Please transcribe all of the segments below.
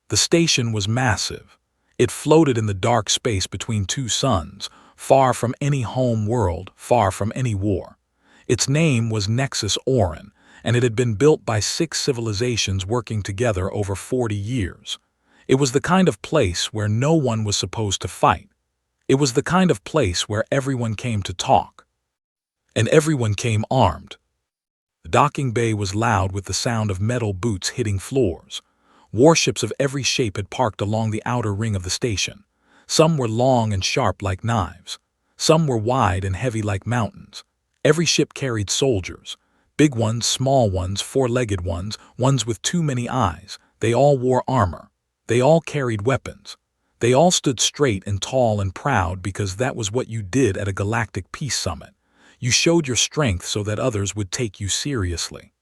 The station was massive. It floated in the dark space between two suns, far from any home world, far from any war. Its name was Nexus Orin, and it had been built by 6 civilizations working together over 40 years. It was the kind of place where no one was supposed to fight. It was the kind of place where everyone came to talk. And everyone came armed. The docking bay was loud with the sound of metal boots hitting floors. Warships of every shape had parked along the outer ring of the station. Some were long and sharp like knives. Some were wide and heavy like mountains. Every ship carried soldiers. Big ones, small ones, 4-legged ones, ones with too many eyes. They all wore armor. They all carried weapons. They all stood straight and tall and proud because that was what you did at a galactic peace summit. You showed your strength so that others would take you seriously.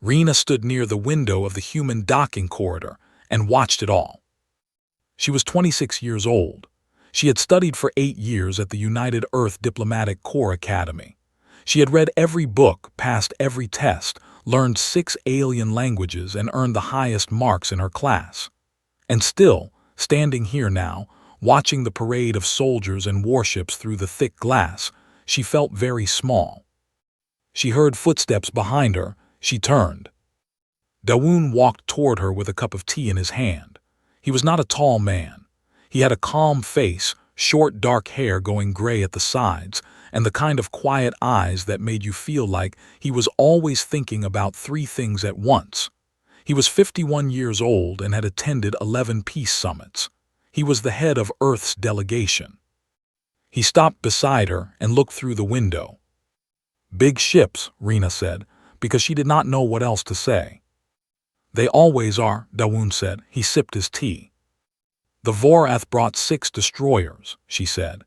Reena stood near the window of the human docking corridor and watched it all. She was 26 years old. She had studied for 8 years at the United Earth Diplomatic Corps Academy. She had read every book, passed every test, learned 6 alien languages, and earned the highest marks in her class. And still, standing here now, watching the parade of soldiers and warships through the thick glass, she felt very small. She heard footsteps behind her. She turned. Dawoon walked toward her with a cup of tea in his hand. He was not a tall man. He had a calm face, short dark hair going gray at the sides, and the kind of quiet eyes that made you feel like he was always thinking about 3 things at once. He was 51 years old and had attended 11 peace summits. He was the head of Earth's delegation. He stopped beside her and looked through the window. "Big ships," Reena said, because she did not know what else to say. "They always are," Dawoon said. He sipped his tea. "The Vorath brought 6 destroyers," she said,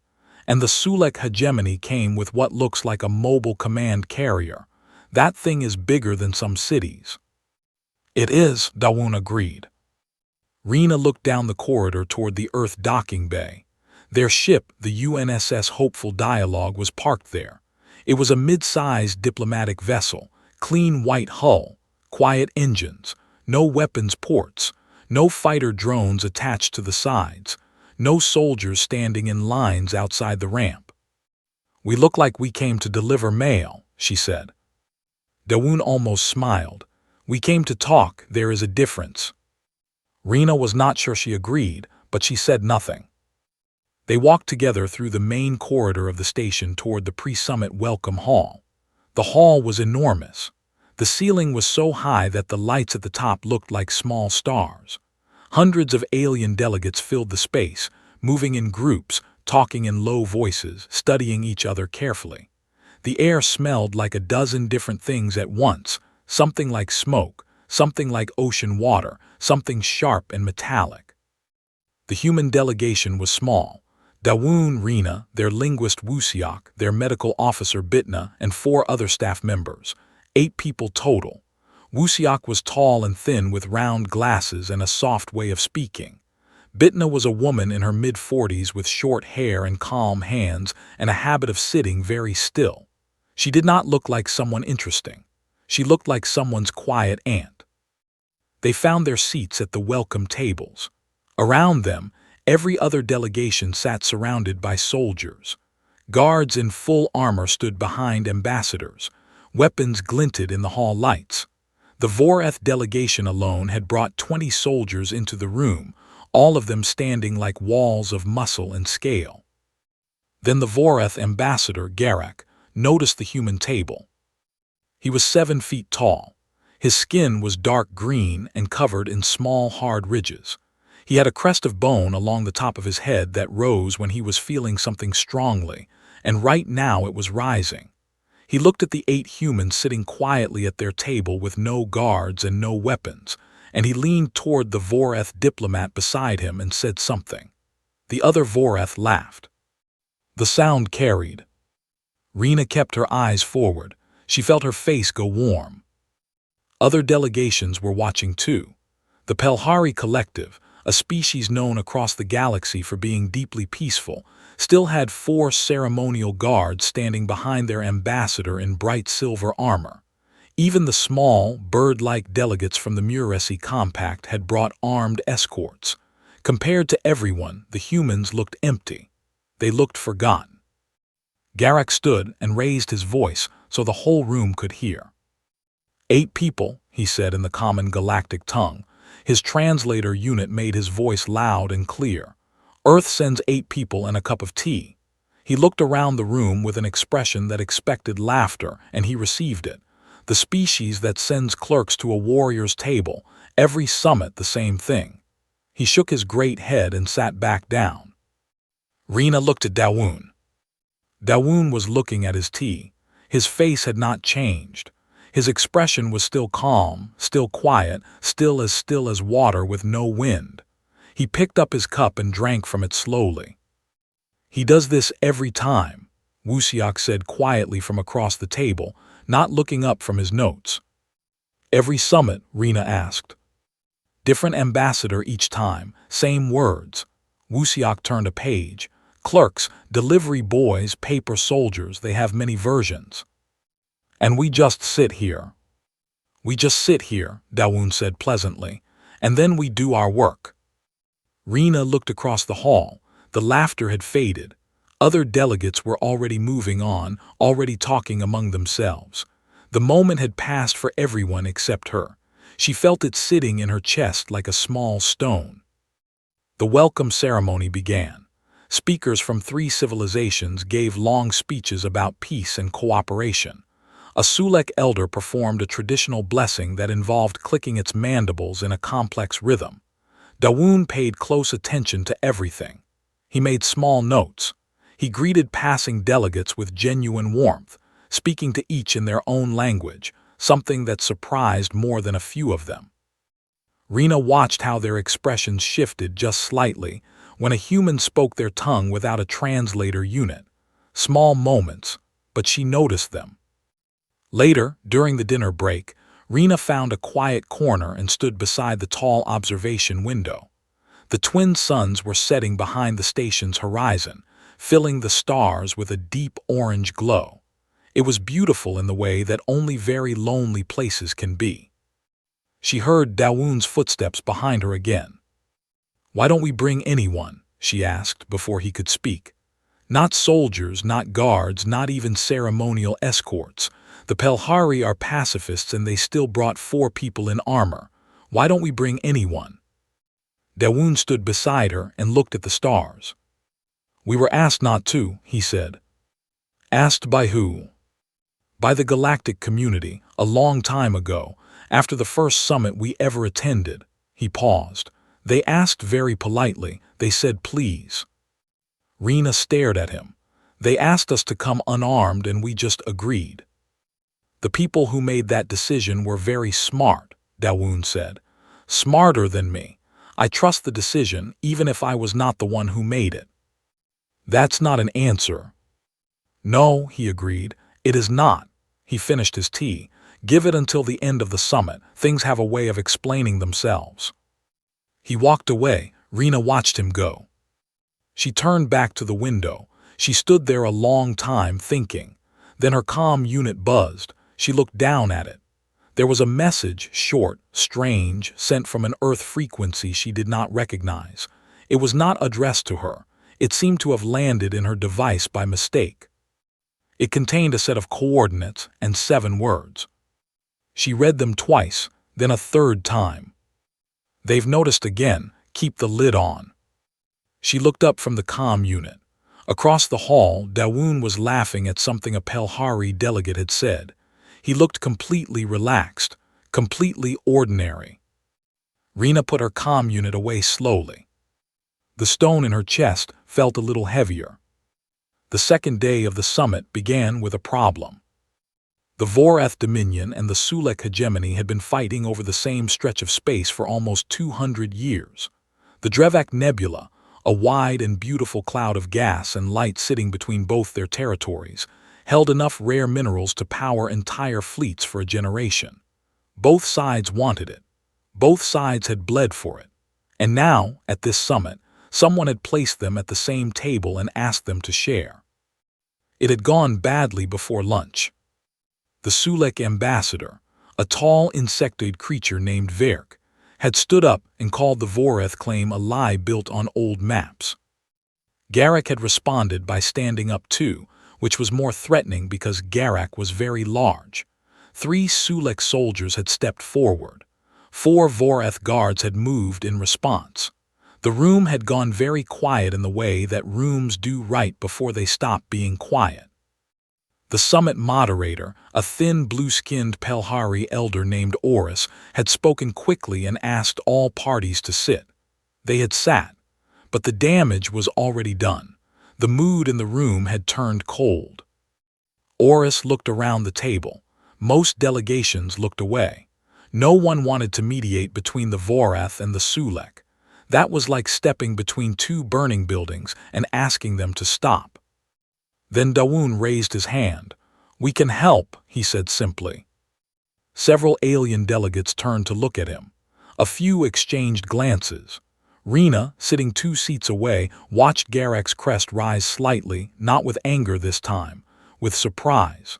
"and the Sulek hegemony came with what looks like a mobile command carrier. That thing is bigger than some cities." "It is," Dawoon agreed. Reena looked down the corridor toward the Earth docking bay. Their ship, the UNSS Hopeful Dialogue, was parked there. It was a mid-sized diplomatic vessel, clean white hull, quiet engines, no weapons ports, no fighter drones attached to the sides, no soldiers standing in lines outside the ramp. "We look like we came to deliver mail," she said. Dawoon almost smiled. "We came to talk. There is a difference." Reena was not sure she agreed, but she said nothing. They walked together through the main corridor of the station toward the pre-summit welcome hall. The hall was enormous. The ceiling was so high that the lights at the top looked like small stars. Hundreds of alien delegates filled the space, moving in groups, talking in low voices, studying each other carefully. The air smelled like a dozen different things at once, something like smoke, something like ocean water, something sharp and metallic. The human delegation was small. Dawoon, Reena, their linguist Wusiak, their medical officer Bitna, and 4 other staff members. 8 people total. Wusiak was tall and thin with round glasses and a soft way of speaking. Bitna was a woman in her mid-40s with short hair and calm hands and a habit of sitting very still. She did not look like someone interesting. She looked like someone's quiet aunt. They found their seats at the welcome tables. Around them, every other delegation sat surrounded by soldiers. Guards in full armor stood behind ambassadors. Weapons glinted in the hall lights. The Vorath delegation alone had brought 20 soldiers into the room, all of them standing like walls of muscle and scale. Then the Vorath ambassador, Garak, noticed the human table. He was 7 feet tall. His skin was dark green and covered in small, hard ridges. He had a crest of bone along the top of his head that rose when he was feeling something strongly, and right now it was rising. He looked at the 8 humans sitting quietly at their table with no guards and no weapons, and he leaned toward the Vorath diplomat beside him and said something. The other Vorath laughed. The sound carried. Reena kept her eyes forward. She felt her face go warm. Other delegations were watching too. The Pelhari Collective, a species known across the galaxy for being deeply peaceful, still had 4 ceremonial guards standing behind their ambassador in bright silver armor. Even the small, bird-like delegates from the Muresi Compact had brought armed escorts. Compared to everyone, the humans looked empty. They looked forgotten. Garak stood and raised his voice so the whole room could hear. 8 people, he said in the common galactic tongue. His translator unit made his voice loud and clear. Earth sends 8 people and a cup of tea. He looked around the room with an expression that expected laughter, and he received it. The species that sends clerks to a warrior's table, every summit the same thing. He shook his great head and sat back down. Reena looked at Dawoon. Dawoon was looking at his tea. His face had not changed. His expression was still calm, still quiet, still as water with no wind. He picked up his cup and drank from it slowly. "He does this every time," Wusiak said quietly from across the table, not looking up from his notes. "Every summit?" Reena asked. "Different ambassador each time, same words." Wusiak turned a page. "Clerks, delivery boys, paper soldiers, they have many versions. And we just sit here." "We just sit here," Dawoon said pleasantly, "and then we do our work." Reena looked across the hall. The laughter had faded. Other delegates were already moving on, already talking among themselves. The moment had passed for everyone except her. She felt it sitting in her chest like a small stone. The welcome ceremony began. Speakers from 3 civilizations gave long speeches about peace and cooperation. A Sulek elder performed a traditional blessing that involved clicking its mandibles in a complex rhythm. Dawoon paid close attention to everything. He made small notes. He greeted passing delegates with genuine warmth, speaking to each in their own language, something that surprised more than a few of them. Reena watched how their expressions shifted just slightly when a human spoke their tongue without a translator unit. Small moments, but she noticed them. Later, during the dinner break, Reena found a quiet corner and stood beside the tall observation window. The twin suns were setting behind the station's horizon, filling the stars with a deep orange glow. It was beautiful in the way that only very lonely places can be. She heard Dawoon's footsteps behind her again. "Why don't we bring anyone?" she asked before he could speak. "Not soldiers, not guards, not even ceremonial escorts. The Pelhari are pacifists and they still brought 4 people in armor. Why don't we bring anyone?" Dawoon stood beside her and looked at the stars. "We were asked not to," he said. "Asked by who?" "By the galactic community, a long time ago, after the first summit we ever attended." He paused. "They asked very politely. They said please." Reena stared at him. "They asked us to come unarmed and we just agreed." "The people who made that decision were very smart," Dawoon said. "Smarter than me. I trust the decision, even if I was not the one who made it." "That's not an answer." "No," he agreed. "It is not." He finished his tea. "Give it until the end of the summit. Things have a way of explaining themselves." He walked away. Reena watched him go. She turned back to the window. She stood there a long time thinking. Then her comm unit buzzed. She looked down at it. There was a message, short, strange, sent from an Earth frequency she did not recognize. It was not addressed to her. It seemed to have landed in her device by mistake. It contained a set of coordinates and 7 words. She read them twice, then a third time. "They've noticed again. Keep the lid on." She looked up from the comm unit. Across the hall, Dawoon was laughing at something a Pelhari delegate had said. He looked completely relaxed, completely ordinary. Reena put her comm unit away slowly. The stone in her chest felt a little heavier. The second day of the summit began with a problem. The Voreth Dominion and the Sulek hegemony had been fighting over the same stretch of space for almost 200 years. The Drevak Nebula, a wide and beautiful cloud of gas and light sitting between both their territories, held enough rare minerals to power entire fleets for a generation. Both sides wanted it. Both sides had bled for it. And now, at this summit, someone had placed them at the same table and asked them to share. It had gone badly before lunch. The Sulek ambassador, a tall insectoid creature named Verk, had stood up and called the Voreth claim a lie built on old maps. Garak had responded by standing up too, which was more threatening because Garak was very large. 3 Sulek soldiers had stepped forward. 4 Voreth guards had moved in response. The room had gone very quiet in the way that rooms do right before they stop being quiet. The summit moderator, a thin blue-skinned Pelhari elder named Oris, had spoken quickly and asked all parties to sit. They had sat, but the damage was already done. The mood in the room had turned cold. Oris looked around the table. Most delegations looked away. No one wanted to mediate between the Voreth and the Sulek. That was like stepping between 2 burning buildings and asking them to stop. Then Dawoon raised his hand. "We can help," he said simply. Several alien delegates turned to look at him. A few exchanged glances. Reena, sitting 2 seats away, watched Garak's crest rise slightly, not with anger this time, with surprise.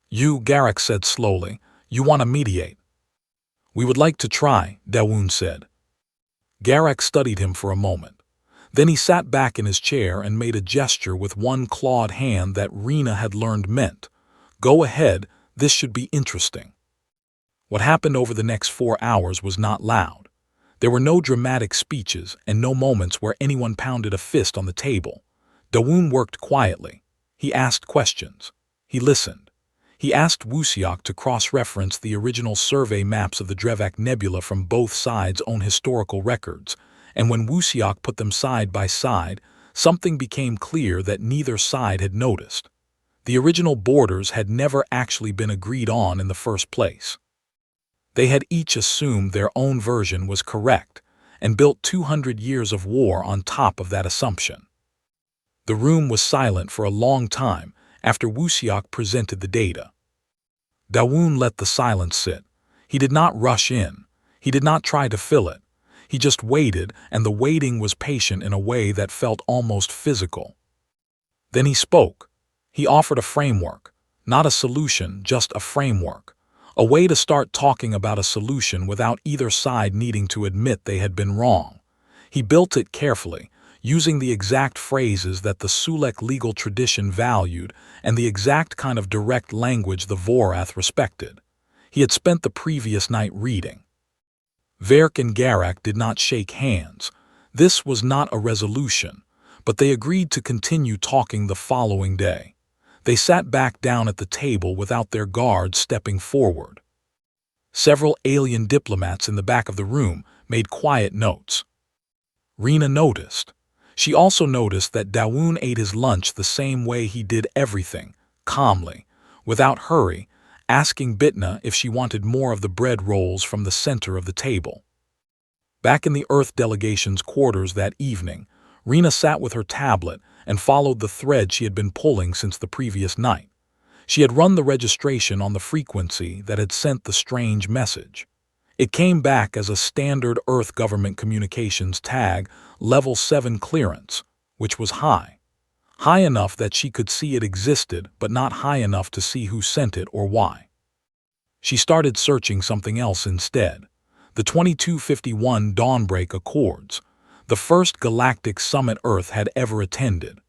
"You," Garak said slowly, "you want to mediate." "We would like to try," Dawoon said. Garak studied him for a moment. Then he sat back in his chair and made a gesture with one clawed hand that Reena had learned meant, "Go ahead, this should be interesting." What happened over the next 4 hours was not loud. There were no dramatic speeches and no moments where anyone pounded a fist on the table. Dawoon worked quietly. He asked questions. He listened. He asked Wusiok to cross-reference the original survey maps of the Drevak Nebula from both sides' own historical records, and when Wusiok put them side by side, something became clear that neither side had noticed. The original borders had never actually been agreed on in the first place. They had each assumed their own version was correct and built 200 years of war on top of that assumption. The room was silent for a long time after Wusiok presented the data. Dawoon let the silence sit. He did not rush in. He did not try to fill it. He just waited, and the waiting was patient in a way that felt almost physical. Then he spoke. He offered a framework, not a solution, just a framework. A way to start talking about a solution without either side needing to admit they had been wrong. He built it carefully, using the exact phrases that the Sulek legal tradition valued and the exact kind of direct language the Voreth respected. He had spent the previous night reading. Verk and Garak did not shake hands. This was not a resolution, but they agreed to continue talking the following day. They sat back down at the table without their guards stepping forward. Several alien diplomats in the back of the room made quiet notes. Reena noticed. She also noticed that Dawoon ate his lunch the same way he did everything, calmly, without hurry, asking Bitna if she wanted more of the bread rolls from the center of the table. Back in the Earth delegation's quarters that evening, Reena sat with her tablet and followed the thread she had been pulling since the previous night. She had run the registration on the frequency that had sent the strange message. It came back as a standard Earth government communications tag, level 7 clearance, which was high. High enough that she could see it existed, but not high enough to see who sent it or why. She started searching something else instead. The 2251 Dawnbreak Accords, the first galactic summit Earth had ever attended.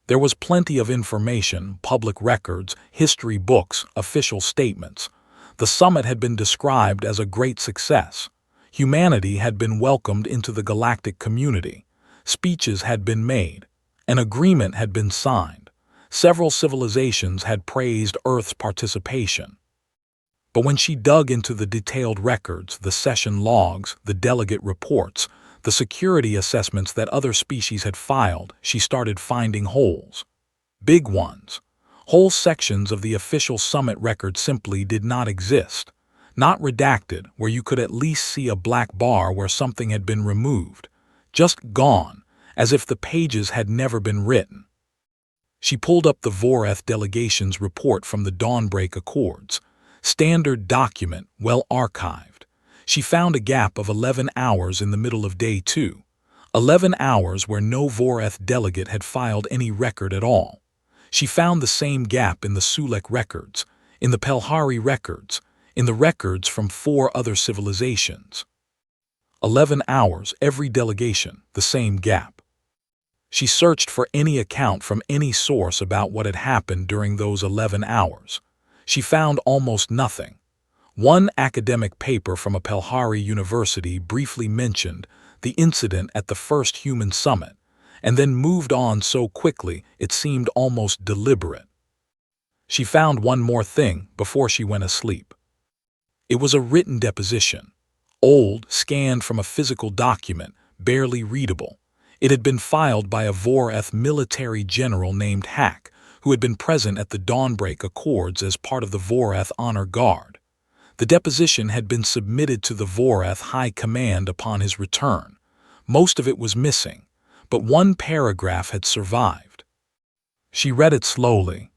There was plenty of information, public records, history books, official statements. The summit had been described as a great success. Humanity had been welcomed into the galactic community. Speeches had been made. An agreement had been signed. Several civilizations had praised Earth's participation. But when she dug into the detailed records, the session logs, the delegate reports, the security assessments that other species had filed, she started finding holes. Big ones. Whole sections of the official summit record simply did not exist. Not redacted, where you could at least see a black bar where something had been removed. Just gone, as if the pages had never been written. She pulled up the Voreth delegation's report from the Dawnbreak Accords. Standard document, well archived. She found a gap of 11 hours in the middle of day 2. 11 hours where no Voreth delegate had filed any record at all. She found the same gap in the Sulek records, in the Pelhari records, in the records from 4 other civilizations. 11 hours, every delegation, the same gap. She searched for any account from any source about what had happened during those 11 hours. She found almost nothing. One academic paper from a Pelhari university briefly mentioned the incident at the first human summit, and then moved on so quickly it seemed almost deliberate. She found one more thing before she went asleep. It was a written deposition, old, scanned from a physical document, barely readable. It had been filed by a Voreth military general named Hack, who had been present at the Dawnbreak Accords as part of the Voreth Honor Guard. The deposition had been submitted to the Voreth High Command upon his return. Most of it was missing, but one paragraph had survived. She read it slowly.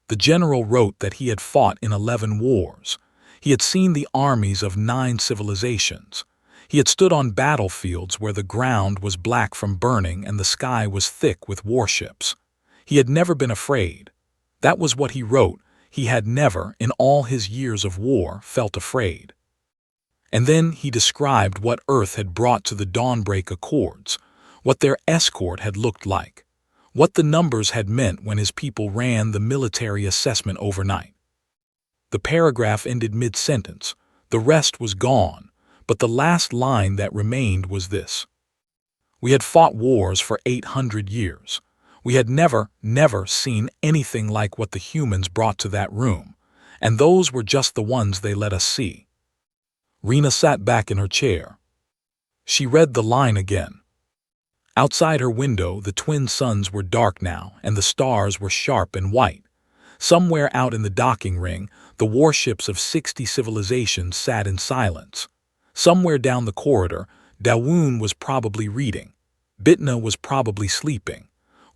The general wrote that he had fought in 11 wars. He had seen the armies of 9 civilizations. He had stood on battlefields where the ground was black from burning and the sky was thick with warships. He had never been afraid. That was what he wrote. He had never, in all his years of war, felt afraid. And then he described what Earth had brought to the Dawnbreak Accords, what their escort had looked like, what the numbers had meant when his people ran the military assessment overnight. The paragraph ended mid-sentence. The rest was gone, but the last line that remained was this. We had fought wars for 800 years. We had never seen anything like what the humans brought to that room, and those were just the ones they let us see. Reena sat back in her chair. She read the line again. Outside her window, the twin suns were dark now, and the stars were sharp and white. Somewhere out in the docking ring, the warships of 60 civilizations sat in silence. Somewhere down the corridor, Dawoon was probably reading. Bitna was probably sleeping.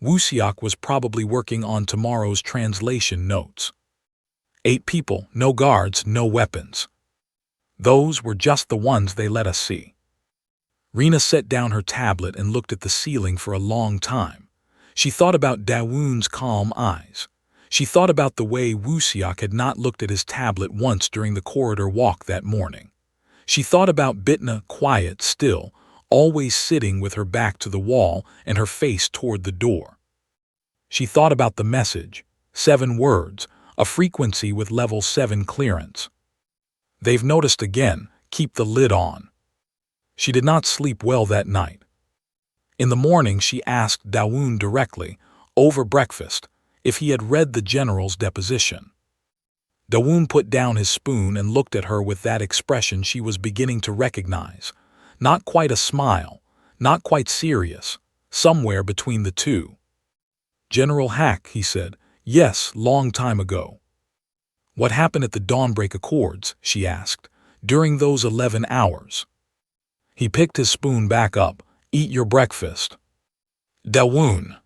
Wusiak was probably working on tomorrow's translation notes. 8 people, no guards, no weapons. Those were just the ones they let us see. Reena set down her tablet and looked at the ceiling for a long time. She thought about Dawoon's calm eyes. She thought about the way Wusiak had not looked at his tablet once during the corridor walk that morning. She thought about Bitna, quiet, still, always sitting with her back to the wall and her face toward the door. She thought about the message, 7 words, a frequency with level 7 clearance. They've noticed again, keep the lid on. She did not sleep well that night. In the morning she asked Dawoon directly, over breakfast, if he had read the general's deposition. Dawoon put down his spoon and looked at her with that expression she was beginning to recognize. Not quite a smile, not quite serious, somewhere between the two. General Hack, he said, yes, long time ago. What happened at the Dawnbreak Accords, she asked, during those 11 hours? He picked his spoon back up. Eat your breakfast. Dawoon.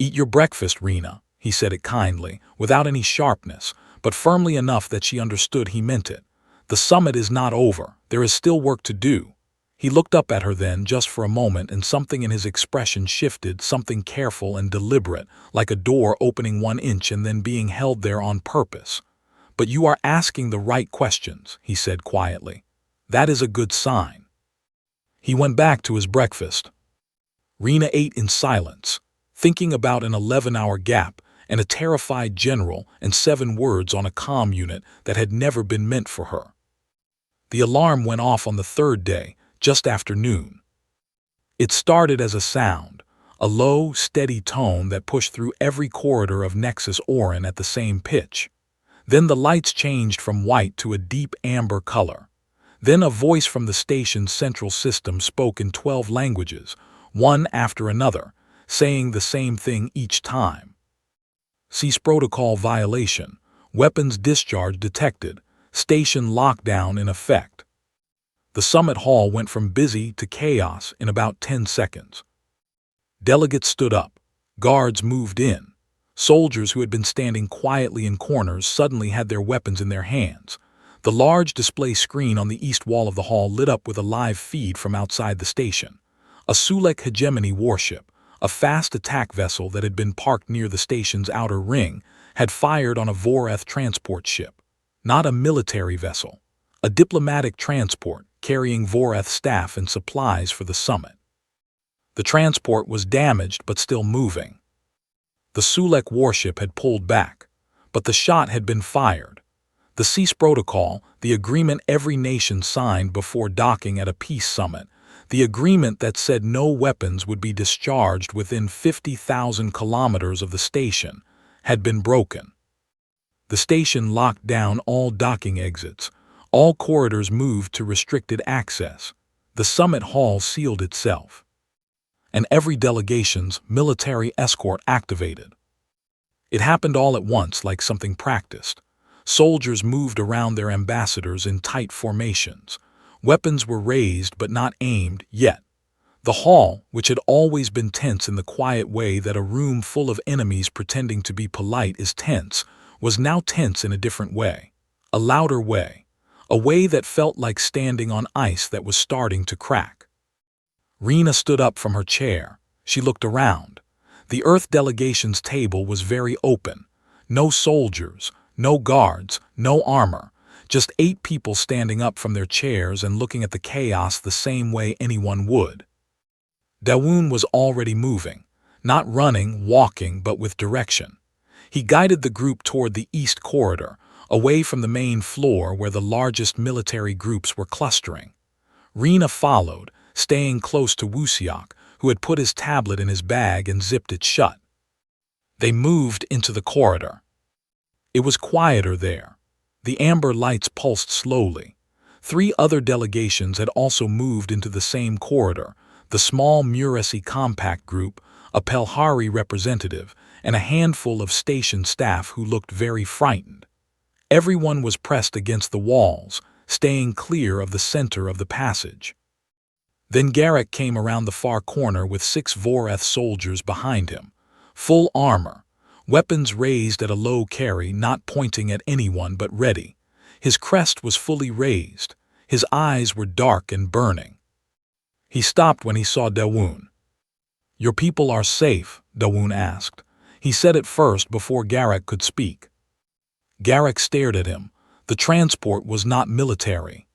Eat your breakfast, Reena, he said it kindly, without any sharpness, but firmly enough that she understood he meant it. The summit is not over. There is still work to do. He looked up at her then, just for a moment, and something in his expression shifted, something careful and deliberate, like a door opening 1 inch and then being held there on purpose. But you are asking the right questions, he said quietly. That is a good sign. He went back to his breakfast. Reena ate in silence, thinking about an 11-hour gap and a terrified general and 7 words on a comm unit that had never been meant for her. The alarm went off on the 3rd day, just after noon. It started as a sound, a low, steady tone that pushed through every corridor of Nexus Orin at the same pitch. Then the lights changed from white to a deep amber color. Then a voice from the station's central system spoke in 12 languages, one after another, saying the same thing each time. Cease protocol violation. Weapons discharge detected. Station lockdown in effect. The summit hall went from busy to chaos in about 10 seconds. Delegates stood up. Guards moved in. Soldiers who had been standing quietly in corners suddenly had their weapons in their hands. The large display screen on the east wall of the hall lit up with a live feed from outside the station. A Sulek hegemony warship, a fast attack vessel that had been parked near the station's outer ring, had fired on a Voreth transport ship. not a military vessel, a diplomatic transport carrying Voreth staff and supplies for the summit. The transport was damaged but still moving. The Sulek warship had pulled back, but the shot had been fired. The Cease Protocol, the agreement every nation signed before docking at a peace summit, the agreement that said no weapons would be discharged within 50,000 kilometers of the station, had been broken. The station locked down all docking exits. All corridors moved to restricted access. The summit hall sealed itself. And every delegation's military escort activated. It happened all at once like something practiced. Soldiers moved around their ambassadors in tight formations. Weapons were raised but not aimed yet. The hall, which had always been tense in the quiet way that a room full of enemies pretending to be polite is tense, was now tense in a different way. A louder way. A way that felt like standing on ice that was starting to crack. Reena stood up from her chair. She looked around. The Earth delegation's table was very open. No soldiers, no guards, no armor. Just 8 people standing up from their chairs and looking at the chaos the same way anyone would. Dawoon was already moving. Not running, walking, but with direction. He guided the group toward the east corridor, away from the main floor where the largest military groups were clustering. Reena followed, staying close to Wusiak, who had put his tablet in his bag and zipped it shut. They moved into the corridor. It was quieter there. The amber lights pulsed slowly. 3 other delegations had also moved into the same corridor, the small Muresi compact group, a Pelhari representative, and a handful of station staff who looked very frightened. Everyone was pressed against the walls, staying clear of the center of the passage. Then Garrick came around the far corner with 6 Voreth soldiers behind him, full armor, weapons raised at a low carry, not pointing at anyone but ready. His crest was fully raised. His eyes were dark and burning. He stopped when he saw Dawoon. "Your people are safe?" Dawoon asked. He said it first before Garrick could speak. Garrick stared at him. The transport was not military.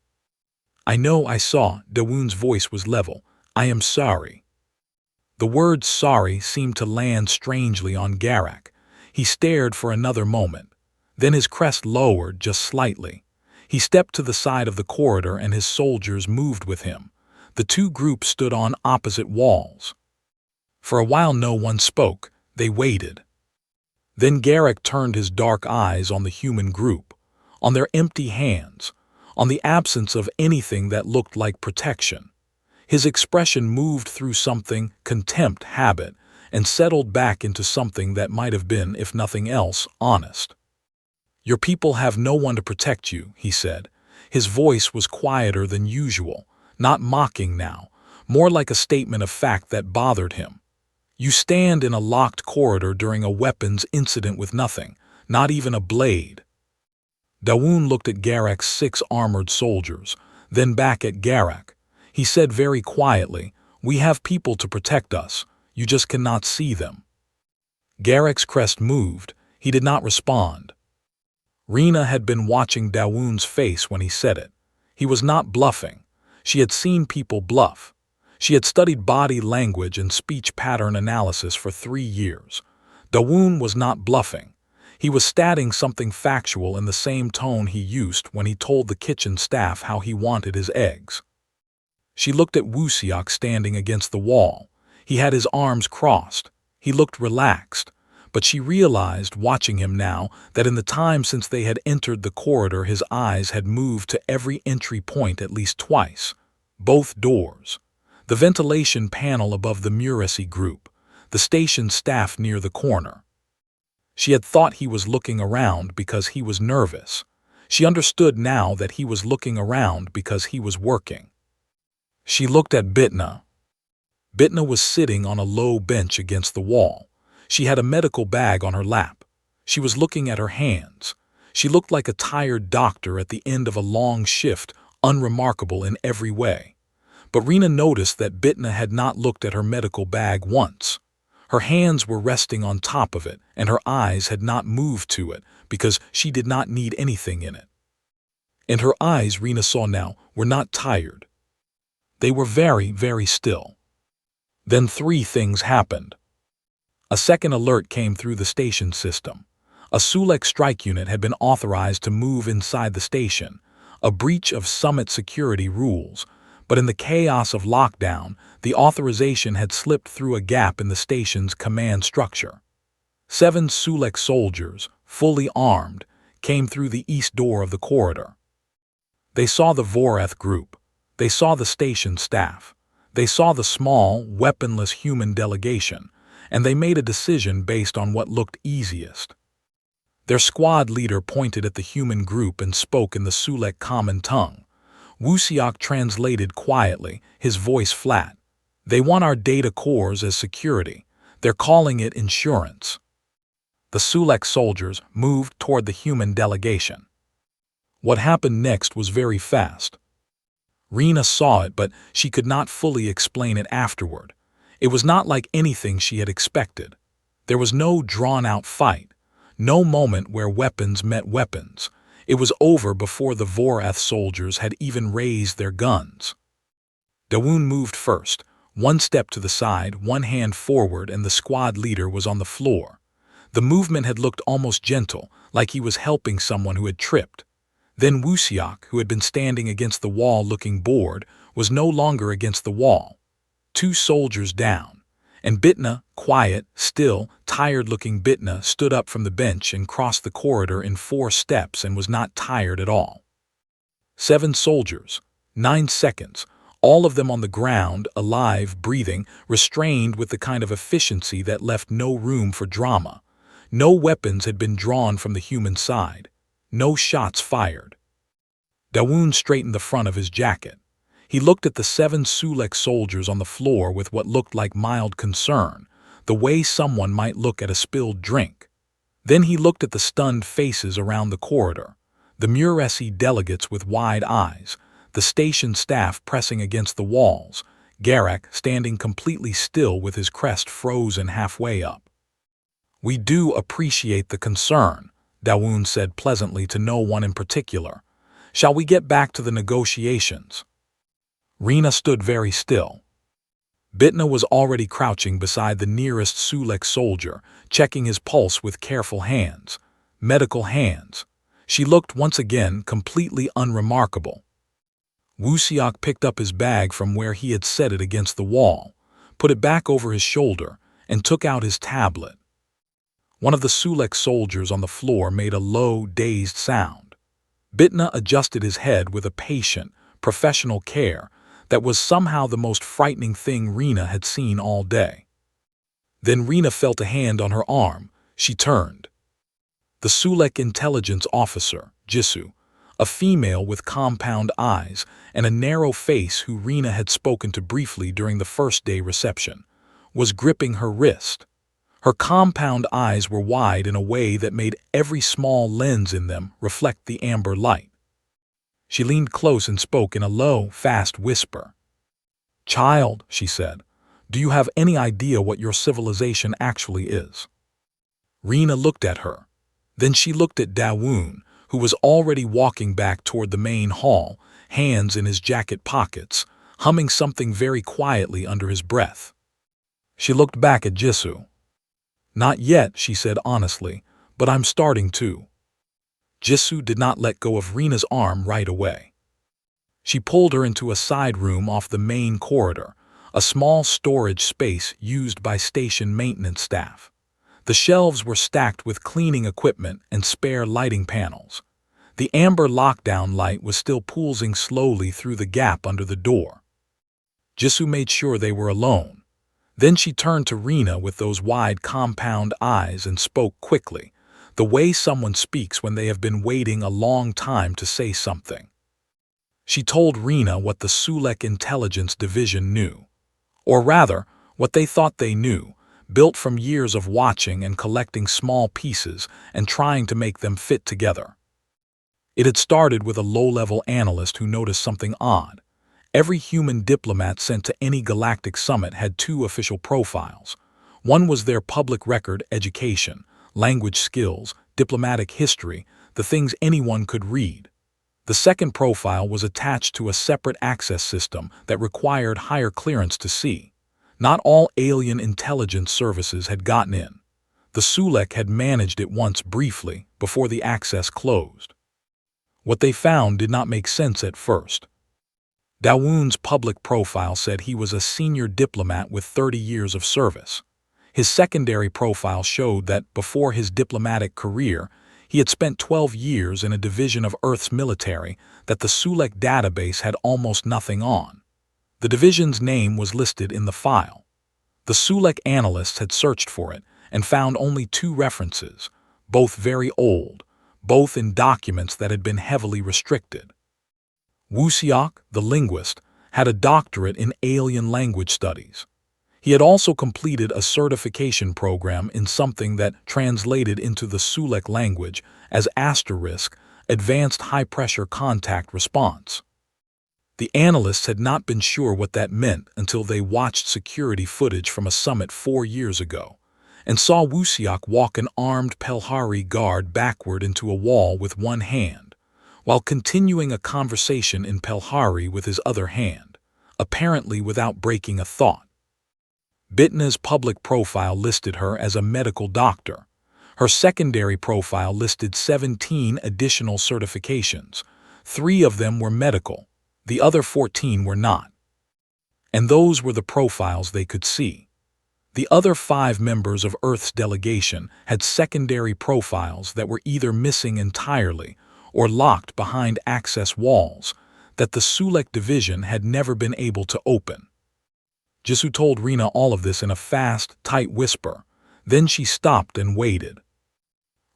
"I know, I saw." Dawoon's voice was level. "I am sorry." The word sorry seemed to land strangely on Garrick. He stared for another moment. Then his crest lowered just slightly. He stepped to the side of the corridor and his soldiers moved with him. The 2 groups stood on opposite walls. For a while no one spoke. They waited. Then Garrick turned his dark eyes on the human group, on their empty hands, on the absence of anything that looked like protection. His expression moved through something, contempt, habit, and settled back into something that might have been, if nothing else, honest. "Your people have no one to protect you," he said. His voice was quieter than usual, not mocking now, more like a statement of fact that bothered him. "You stand in a locked corridor during a weapons incident with nothing, not even a blade." Dawoon looked at Garrick's 6 armored soldiers, then back at Garrick. He said very quietly, "We have people to protect us. You just cannot see them." Garrick's crest moved. He did not respond. Reena had been watching Dawoon's face when he said it. He was not bluffing. She had seen people bluff. She had studied body language and speech pattern analysis for 3 years. Dawoon was not bluffing. He was stating something factual in the same tone he used when he told the kitchen staff how he wanted his eggs. She looked at Wusiak standing against the wall. He had his arms crossed. He looked relaxed. But she realized, watching him now, that in the time since they had entered the corridor his eyes had moved to every entry point at least twice. Both doors. The ventilation panel above the Muresi group. The station staff near the corner. She had thought he was looking around because he was nervous. She understood now that he was looking around because he was working. She looked at Bitna. Bitna was sitting on a low bench against the wall. She had a medical bag on her lap. She was looking at her hands. She looked like a tired doctor at the end of a long shift, unremarkable in every way. But Reena noticed that Bitna had not looked at her medical bag once. Her hands were resting on top of it, and her eyes had not moved to it because she did not need anything in it. And her eyes, Reena saw now, were not tired. They were very, very still. Then three things happened. A second alert came through the station system. A Sulek strike unit had been authorized to move inside the station, a breach of summit security rules, but in the chaos of lockdown, the authorization had slipped through a gap in the station's command structure. 7 Sulek soldiers, fully armed, came through the east door of the corridor. They saw the Voreth group. They saw the station staff. They saw the small, weaponless human delegation, and they made a decision based on what looked easiest. Their squad leader pointed at the human group and spoke in the Sulek common tongue. Wusiak translated quietly, his voice flat. They want our data cores as security. They're calling it insurance. The Sulek soldiers moved toward the human delegation. What happened next was very fast. Reena saw it, but she could not fully explain it afterward. It was not like anything she had expected. There was no drawn-out fight, no moment where weapons met weapons. It was over before the Voreth soldiers had even raised their guns. Dawoon moved first, one step to the side, one hand forward, and the squad leader was on the floor. The movement had looked almost gentle, like he was helping someone who had tripped. Then Wusiak, who had been standing against the wall looking bored, was no longer against the wall. 2 soldiers down, and Bitna, quiet, still, tired-looking Bitna, stood up from the bench and crossed the corridor in 4 steps and was not tired at all. 7 soldiers, 9 seconds, all of them on the ground, alive, breathing, restrained with the kind of efficiency that left no room for drama. No weapons had been drawn from the human side. No shots fired. Dawoon straightened the front of his jacket. He looked at the 7 Sulek soldiers on the floor with what looked like mild concern, the way someone might look at a spilled drink. Then he looked at the stunned faces around the corridor, the Muresi delegates with wide eyes, the station staff pressing against the walls, Garak standing completely still with his crest frozen halfway up. "We do appreciate the concern," Dawoon said pleasantly to no one in particular. "Shall we get back to the negotiations?" Reena stood very still. Bitna was already crouching beside the nearest Sulek soldier, checking his pulse with careful hands. Medical hands. She looked once again completely unremarkable. Wusiak picked up his bag from where he had set it against the wall, put it back over his shoulder, and took out his tablet. One of the Sulek soldiers on the floor made a low, dazed sound. Bitna adjusted his head with a patient, professional care that was somehow the most frightening thing Reena had seen all day. Then Reena felt a hand on her arm. She turned. The Sulek intelligence officer, Jisoo, a female with compound eyes and a narrow face who Reena had spoken to briefly during the first-day reception, was gripping her wrist. Her compound eyes were wide in a way that made every small lens in them reflect the amber light. She leaned close and spoke in a low, fast whisper. "Child," she said, "do you have any idea what your civilization actually is?" Reena looked at her. Then she looked at Dawoon, who was already walking back toward the main hall, hands in his jacket pockets, humming something very quietly under his breath. She looked back at Jisoo. "Not yet," she said honestly, "but I'm starting to." Jisoo did not let go of Reena's arm right away. She pulled her into a side room off the main corridor, a small storage space used by station maintenance staff. The shelves were stacked with cleaning equipment and spare lighting panels. The amber lockdown light was still pulsing slowly through the gap under the door. Jisoo made sure they were alone. Then she turned to Reena with those wide compound eyes and spoke quickly, the way someone speaks when they have been waiting a long time to say something. She told Reena what the Sulek Intelligence Division knew. Or rather, what they thought they knew, built from years of watching and collecting small pieces and trying to make them fit together. It had started with a low-level analyst who noticed something odd. Every human diplomat sent to any galactic summit had 2 official profiles. One was their public record education, language skills, diplomatic history, the things anyone could read. The second profile was attached to a separate access system that required higher clearance to see. Not all alien intelligence services had gotten in. The Sulek had managed it once briefly before the access closed. What they found did not make sense at first. Dawoon's public profile said he was a senior diplomat with 30 years of service. His secondary profile showed that before his diplomatic career, he had spent 12 years in a division of Earth's military that the Sulek database had almost nothing on. The division's name was listed in the file. The Sulek analysts had searched for it and found only 2 references, both very old, both in documents that had been heavily restricted. Wusiok, the linguist, had a doctorate in alien language studies. He had also completed a certification program in something that translated into the Sulek language as *, Advanced High-Pressure Contact Response. The analysts had not been sure what that meant until they watched security footage from a summit 4 years ago and saw Wusiok walk an armed Pelhari guard backward into a wall with one hand, while continuing a conversation in Pelhari with his other hand, apparently without breaking a thought. Bitna's public profile listed her as a medical doctor. Her secondary profile listed 17 additional certifications. 3 of them were medical, the other 14 were not. And those were the profiles they could see. The other 5 members of Earth's delegation had secondary profiles that were either missing entirely or locked behind access walls that the Sulek division had never been able to open. Jisoo told Reena all of this in a fast, tight whisper. Then she stopped and waited.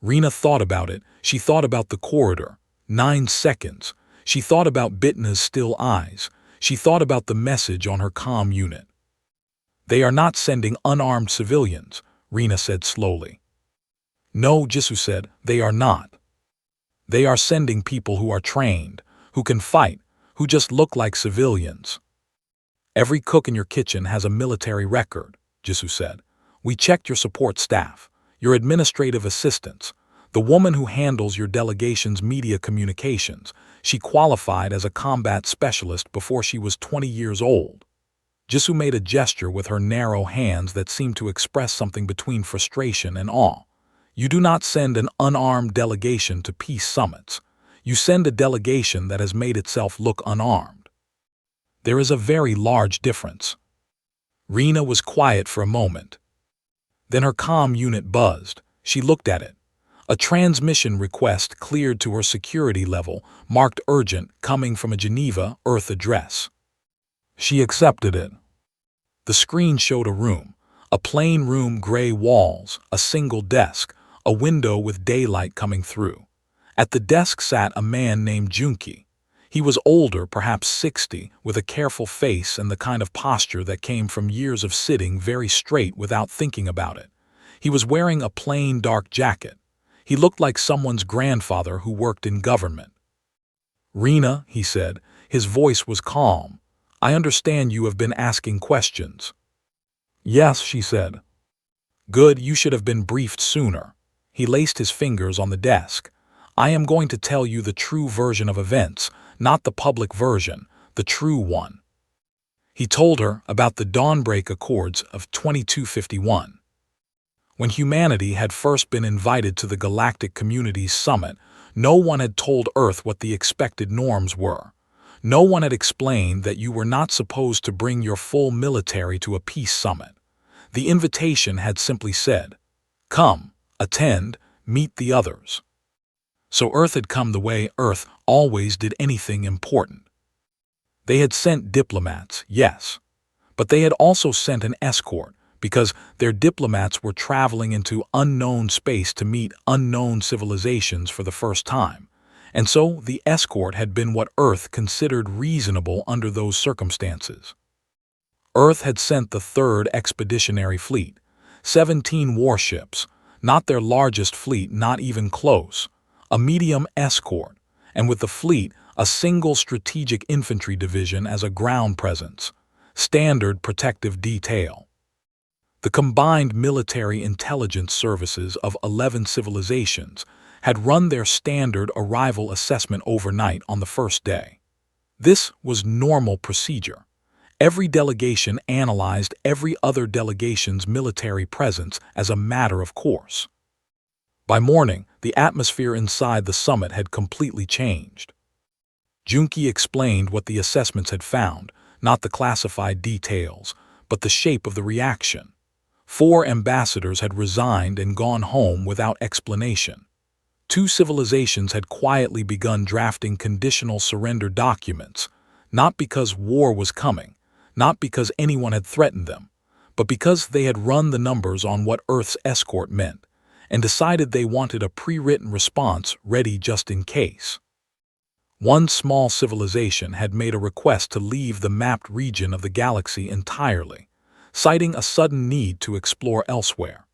Reena thought about it. She thought about the corridor. 9 seconds. She thought about Bitna's still eyes. She thought about the message on her comm unit. They are not sending unarmed civilians, Reena said slowly. No, Jisoo said, they are not. They are sending people who are trained, who can fight, who just look like civilians. Every cook in your kitchen has a military record, Jisoo said. We checked your support staff, your administrative assistants, the woman who handles your delegation's media communications. She qualified as a combat specialist before she was 20 years old. Jisoo made a gesture with her narrow hands that seemed to express something between frustration and awe. You do not send an unarmed delegation to peace summits. You send a delegation that has made itself look unarmed. There is a very large difference. Reena was quiet for a moment. Then her comm unit buzzed. She looked at it. A transmission request cleared to her security level, marked urgent, coming from a Geneva, Earth address. She accepted it. The screen showed a room. A plain room, gray walls, a single desk, a window with daylight coming through. At the desk sat a man named Junki. He was older, perhaps 60, with a careful face and the kind of posture that came from years of sitting very straight without thinking about it. He was wearing a plain dark jacket. He looked like someone's grandfather who worked in government. Reena, he said, his voice was calm. I understand you have been asking questions. Yes, she said. Good, you should have been briefed sooner. He laced his fingers on the desk. I am going to tell you the true version of events, not the public version, the true one. He told her about the Dawnbreak Accords of 2251. When humanity had first been invited to the Galactic Community's summit, no one had told Earth what the expected norms were. No one had explained that you were not supposed to bring your full military to a peace summit. The invitation had simply said, come, attend, meet the others. So Earth had come the way Earth always did anything important. They had sent diplomats, yes, but they had also sent an escort because their diplomats were traveling into unknown space to meet unknown civilizations for the first time, and so the escort had been what Earth considered reasonable under those circumstances. Earth had sent the 3rd Expeditionary Fleet, 17 warships, not their largest fleet, not even close, a medium escort, and with the fleet, a single strategic infantry division as a ground presence, standard protective detail. The combined military intelligence services of 11 civilizations had run their standard arrival assessment overnight on the first day. This was normal procedure. Every delegation analyzed every other delegation's military presence as a matter of course. By morning, the atmosphere inside the summit had completely changed. Junki explained what the assessments had found, not the classified details, but the shape of the reaction. 4 ambassadors had resigned and gone home without explanation. 2 civilizations had quietly begun drafting conditional surrender documents, not because war was coming, not because anyone had threatened them, but because they had run the numbers on what Earth's escort meant, and decided they wanted a pre-written response ready just in case. One small civilization had made a request to leave the mapped region of the galaxy entirely, citing a sudden need to explore elsewhere.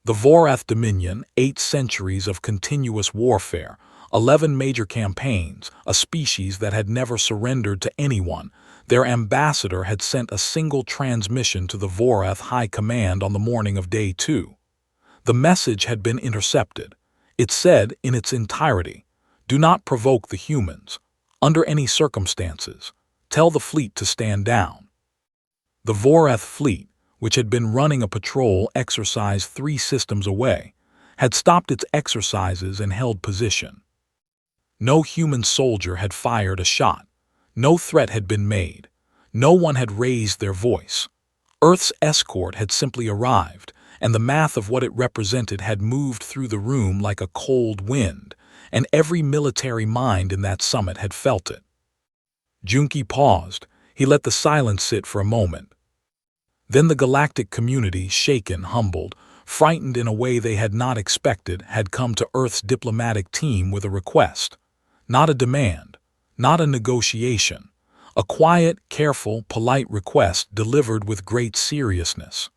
The Vorath Dominion, 8 centuries of continuous warfare, 11 major campaigns, a species that had never surrendered to anyone, their ambassador had sent a single transmission to the Vorath High Command on the morning of Day 2. The message had been intercepted. It said in its entirety, "Do not provoke the humans. Under any circumstances, tell the fleet to stand down." The Vorath fleet, which had been running a patrol exercise 3 systems away, had stopped its exercises and held position. No human soldier had fired a shot. No threat had been made. No one had raised their voice. Earth's escort had simply arrived, and the math of what it represented had moved through the room like a cold wind, and every military mind in that summit had felt it. Junki paused. He let the silence sit for a moment. Then the galactic community, shaken, humbled, frightened in a way they had not expected, had come to Earth's diplomatic team with a request. Not a demand, not a negotiation. A quiet, careful, polite request delivered with great seriousness.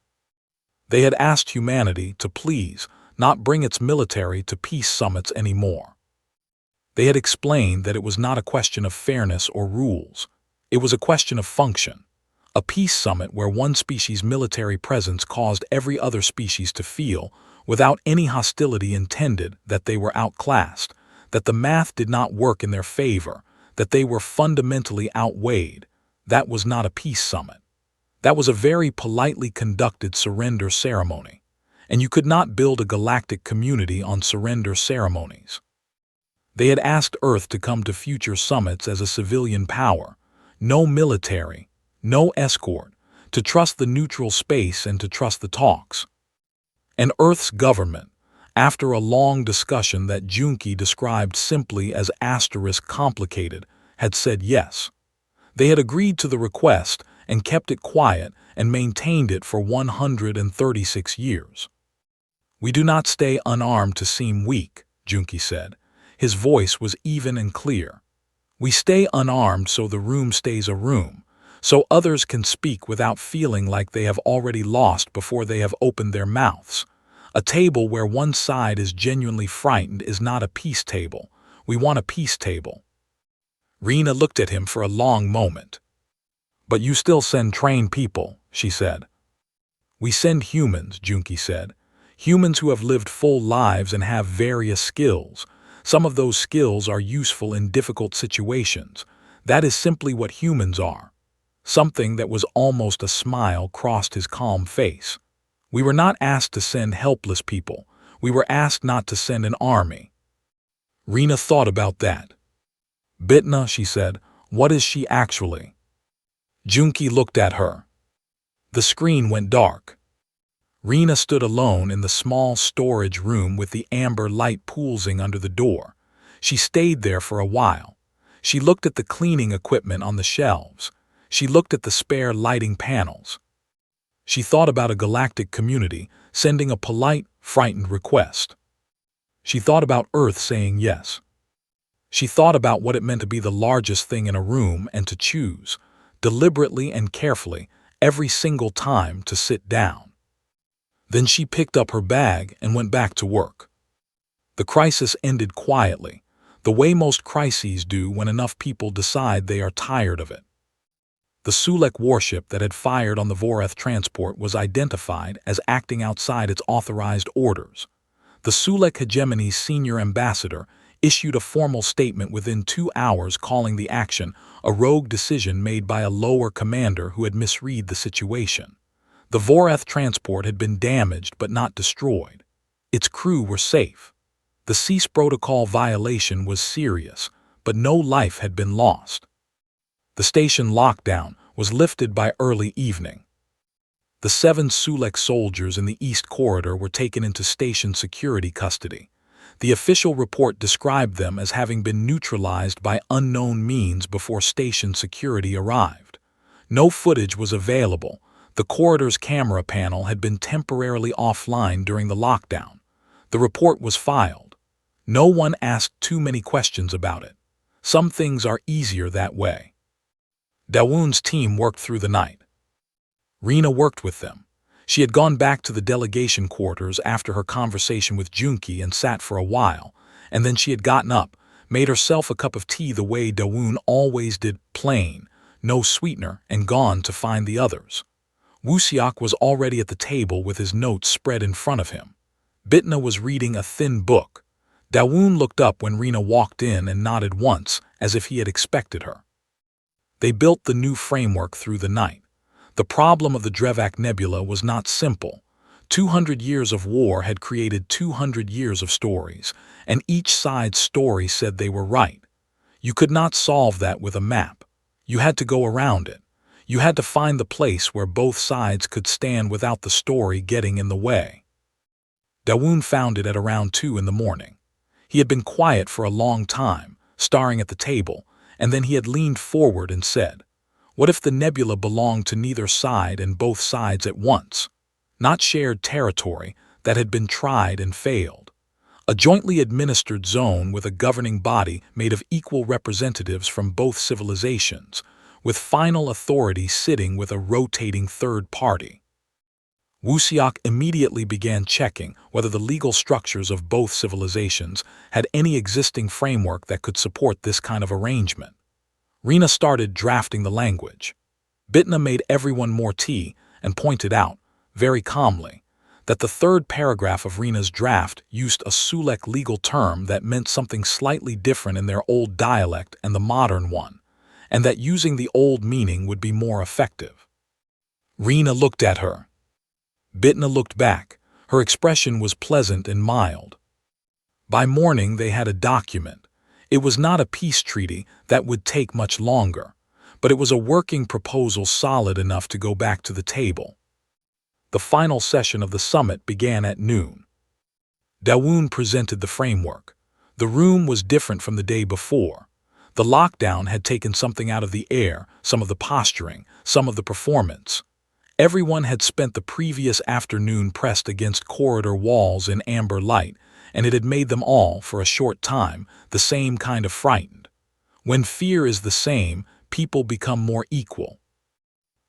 They had asked humanity to please not bring its military to peace summits anymore. They had explained that it was not a question of fairness or rules. It was a question of function. A peace summit where one species' military presence caused every other species to feel, without any hostility intended, that they were outclassed, that the math did not work in their favor, that they were fundamentally outweighed. That was not a peace summit. That was a very politely conducted surrender ceremony, and you could not build a galactic community on surrender ceremonies. They had asked Earth to come to future summits as a civilian power, no military, no escort, to trust the neutral space and to trust the talks. And Earth's government, after a long discussion that Junki described simply as *complicated, had said yes. They had agreed to the request and kept it quiet and maintained it for 136 years. "We do not stay unarmed to seem weak," Junki said. His voice was even and clear. "We stay unarmed so the room stays a room, so others can speak without feeling like they have already lost before they have opened their mouths. A table where one side is genuinely frightened is not a peace table. We want a peace table." Reena looked at him for a long moment. "But you still send trained people," she said. "We send humans," Junki said. "Humans who have lived full lives and have various skills. Some of those skills are useful in difficult situations. That is simply what humans are." Something that was almost a smile crossed his calm face. "We were not asked to send helpless people. We were asked not to send an army." Reena thought about that. "Bitna," she said, "what is she actually?" Junki looked at her. The screen went dark. Reena stood alone in the small storage room with the amber light poolsing under the door. She stayed there for a while. She looked at the cleaning equipment on the shelves. She looked at the spare lighting panels. She thought about a galactic community sending a polite, frightened request. She thought about Earth saying yes. She thought about what it meant to be the largest thing in a room and to choose, deliberately and carefully, every single time to sit down. Then she picked up her bag and went back to work. The crisis ended quietly, the way most crises do when enough people decide they are tired of it. The Sulek warship that had fired on the Vorath transport was identified as acting outside its authorized orders. The Sulek hegemony's senior ambassador issued a formal statement within 2 hours calling the action a rogue decision made by a lower commander who had misread the situation. The Voreth transport had been damaged but not destroyed. Its crew were safe. The cease protocol violation was serious, but no life had been lost. The station lockdown was lifted by early evening. The 7 Sulek soldiers in the East Corridor were taken into station security custody. The official report described them as having been neutralized by unknown means before station security arrived. No footage was available. The corridor's camera panel had been temporarily offline during the lockdown. The report was filed. No one asked too many questions about it. Some things are easier that way. Dawoon's team worked through the night. Reena worked with them. She had gone back to the delegation quarters after her conversation with Junki and sat for a while, and then she had gotten up, made herself a cup of tea the way Dawoon always did, plain, no sweetener, and gone to find the others. Wusiak was already at the table with his notes spread in front of him. Bitna was reading a thin book. Dawoon looked up when Reena walked in and nodded once, as if he had expected her. They built the new framework through the night. The problem of the Drevak Nebula was not simple. 200 years of war had created 200 years of stories, and each side's story said they were right. You could not solve that with a map. You had to go around it. You had to find the place where both sides could stand without the story getting in the way. Dawoon found it at around 2 in the morning. He had been quiet for a long time, staring at the table, and then he had leaned forward and said, "What if the nebula belonged to neither side and both sides at once? Not shared territory that had been tried and failed. A jointly administered zone with a governing body made of equal representatives from both civilizations, with final authority sitting with a rotating third party." Wusiak immediately began checking whether the legal structures of both civilizations had any existing framework that could support this kind of arrangement. Reena started drafting the language. Bitna made everyone more tea and pointed out, very calmly, that the third paragraph of Reena's draft used a Sulek legal term that meant something slightly different in their old dialect and the modern one, and that using the old meaning would be more effective. Reena looked at her. Bitna looked back. Her expression was pleasant and mild. By morning they had a document. It was not a peace treaty that would take much longer, but it was a working proposal solid enough to go back to the table. The final session of the summit began at noon. Dawoon presented the framework. The room was different from the day before. The lockdown had taken something out of the air, some of the posturing, some of the performance. Everyone had spent the previous afternoon pressed against corridor walls in amber light, and it had made them all, for a short time, the same kind of frightened. When fear is the same, people become more equal.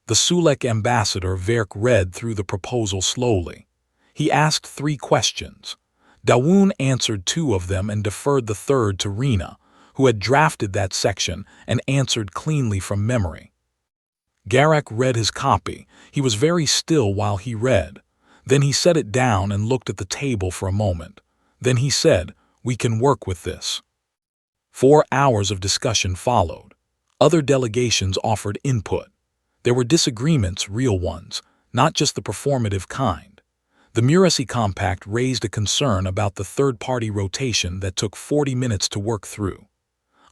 The Sulek ambassador Verk read through the proposal slowly. He asked 3 questions. Dawoon answered 2 of them and deferred the third to Reena, who had drafted that section and answered cleanly from memory. Garak read his copy. He was very still while he read. Then he set it down and looked at the table for a moment. Then he said, "We can work with this." 4 hours of discussion followed. Other delegations offered input. There were disagreements, real ones, not just the performative kind. The Murasi Compact raised a concern about the third-party rotation that took 40 minutes to work through.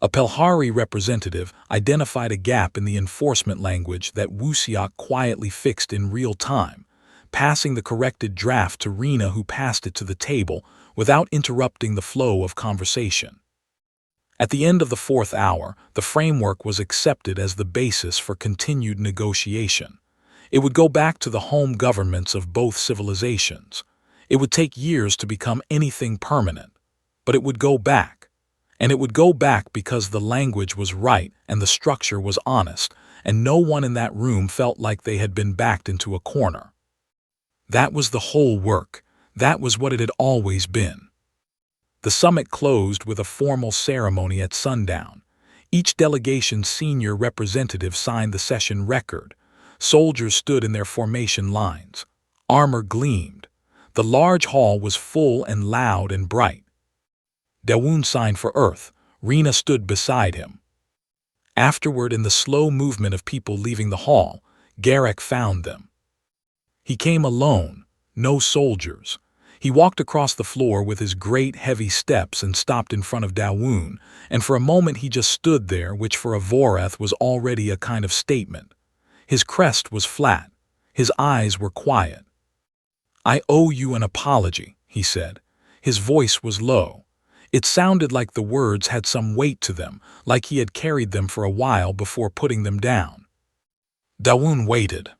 A Pelhari representative identified a gap in the enforcement language that Wusiak quietly fixed in real time, passing the corrected draft to Reena, who passed it to the table without interrupting the flow of conversation. At the end of the 4th hour, the framework was accepted as the basis for continued negotiation. It would go back to the home governments of both civilizations. It would take years to become anything permanent, but it would go back. And it would go back because the language was right and the structure was honest, and no one in that room felt like they had been backed into a corner. That was the whole work. That was what it had always been. The summit closed with a formal ceremony at sundown. Each delegation's senior representative signed the session record. Soldiers stood in their formation lines. Armor gleamed. The large hall was full and loud and bright. Dawoon signed for Earth. Reena stood beside him. Afterward, in the slow movement of people leaving the hall, Garak found them. He came alone, no soldiers. He walked across the floor with his great heavy steps and stopped in front of Dawoon, and for a moment he just stood there, which for a Vorath was already a kind of statement. His crest was flat. His eyes were quiet. "I owe you an apology," he said. His voice was low. It sounded like the words had some weight to them, like he had carried them for a while before putting them down. Dawoon waited.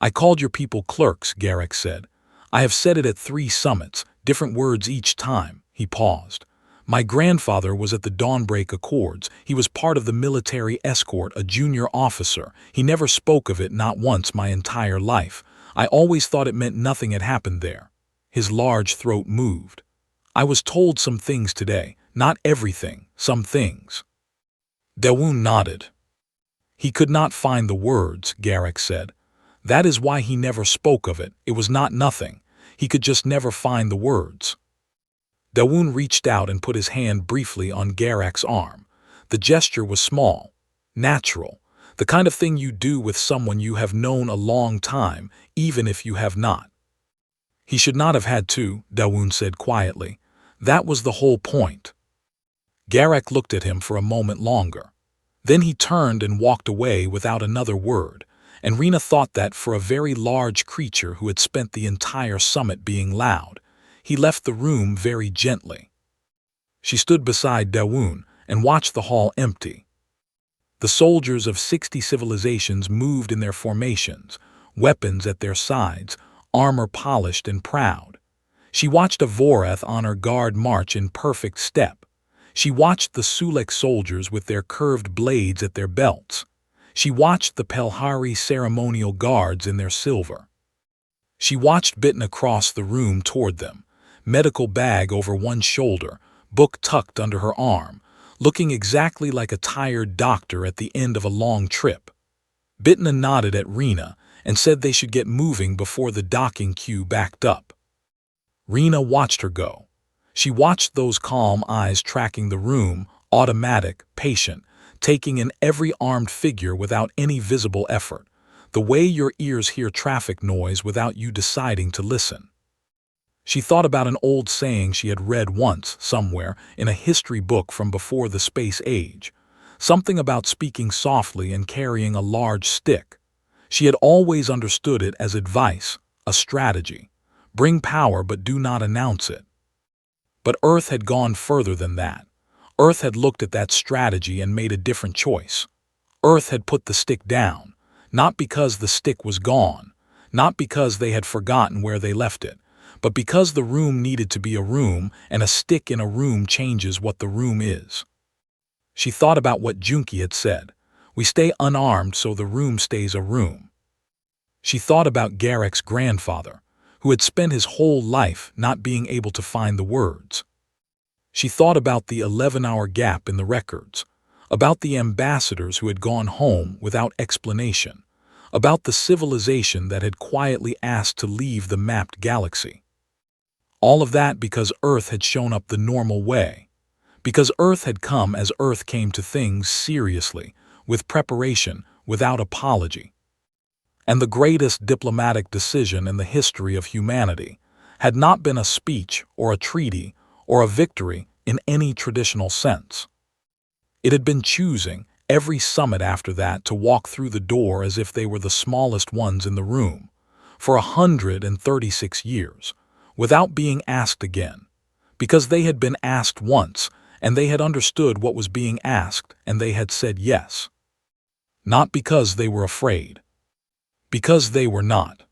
"I called your people clerks," Garak said. "I have said it at 3 summits, different words each time." He paused. "My grandfather was at the Dawnbreak Accords. He was part of the military escort, a junior officer. He never spoke of it, not once my entire life. I always thought it meant nothing had happened there." His large throat moved. "I was told some things today. Not everything, some things." Dawoon nodded. "He could not find the words," Garak said. "That is why he never spoke of it. It was not nothing. He could just never find the words." Dawoon reached out and put his hand briefly on Garak's arm. The gesture was small, natural, the kind of thing you do with someone you have known a long time, even if you have not. "He should not have had to," Dawoon said quietly. "That was the whole point." Garak looked at him for a moment longer. Then he turned and walked away without another word, and Reena thought that for a very large creature who had spent the entire summit being loud, he left the room very gently. She stood beside Dawoon and watched the hall empty. The soldiers of 60 civilizations moved in their formations, weapons at their sides, armor polished and proud. She watched a Vorath honor guard march in perfect step. She watched the Sulek soldiers with their curved blades at their belts. She watched the Pelhari ceremonial guards in their silver. She watched Bitna cross the room toward them, medical bag over one shoulder, book tucked under her arm, looking exactly like a tired doctor at the end of a long trip. Bitna nodded at Reena and said they should get moving before the docking queue backed up. Reena watched her go. She watched those calm eyes tracking the room, automatic, patient, taking in every armed figure without any visible effort, the way your ears hear traffic noise without you deciding to listen. She thought about an old saying she had read once, somewhere, in a history book from before the space age. Something about speaking softly and carrying a large stick. She had always understood it as advice, a strategy. Bring power but do not announce it. But Earth had gone further than that. Earth had looked at that strategy and made a different choice. Earth had put the stick down, not because the stick was gone, not because they had forgotten where they left it, but because the room needed to be a room, and a stick in a room changes what the room is. She thought about what Junki had said. We stay unarmed so the room stays a room. She thought about Garak's grandfather, who had spent his whole life not being able to find the words. She thought about the 11-hour gap in the records, about the ambassadors who had gone home without explanation, about the civilization that had quietly asked to leave the mapped galaxy. All of that because Earth had shown up the normal way, because Earth had come as Earth came to things seriously, with preparation, without apology. And the greatest diplomatic decision in the history of humanity had not been a speech or a treaty or a victory in any traditional sense. It had been choosing every summit after that to walk through the door as if they were the smallest ones in the room, for 136 years, without being asked again, because they had been asked once, and they had understood what was being asked, and they had said yes. Not because they were afraid. Because they were not.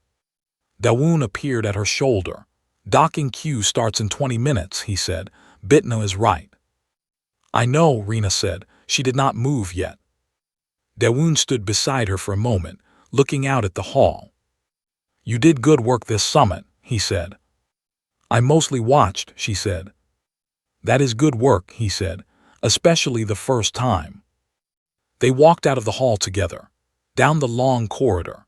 Dawoon appeared at her shoulder. "Docking queue starts in 20 minutes, he said. "Bitna is right." "I know," Reena said. She did not move yet. Dawoon stood beside her for a moment, looking out at the hall. "You did good work this summit," he said. "I mostly watched," she said. "That is good work," he said, "especially the first time." They walked out of the hall together, down the long corridor,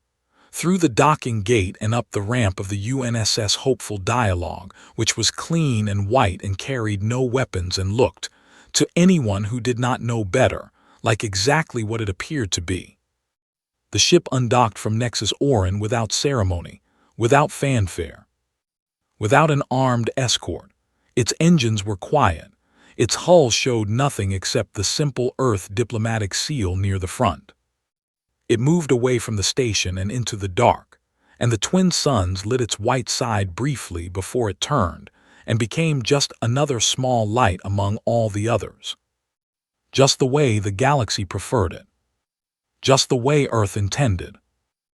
through the docking gate and up the ramp of the UNSS Hopeful Dialogue, which was clean and white and carried no weapons and looked, to anyone who did not know better, like exactly what it appeared to be. The ship undocked from Nexus Orin without ceremony, without fanfare, without an armed escort. Its engines were quiet. Its hull showed nothing except the simple Earth diplomatic seal near the front. It moved away from the station and into the dark, and the twin suns lit its white side briefly before it turned and became just another small light among all the others. Just the way the galaxy preferred it. Just the way Earth intended.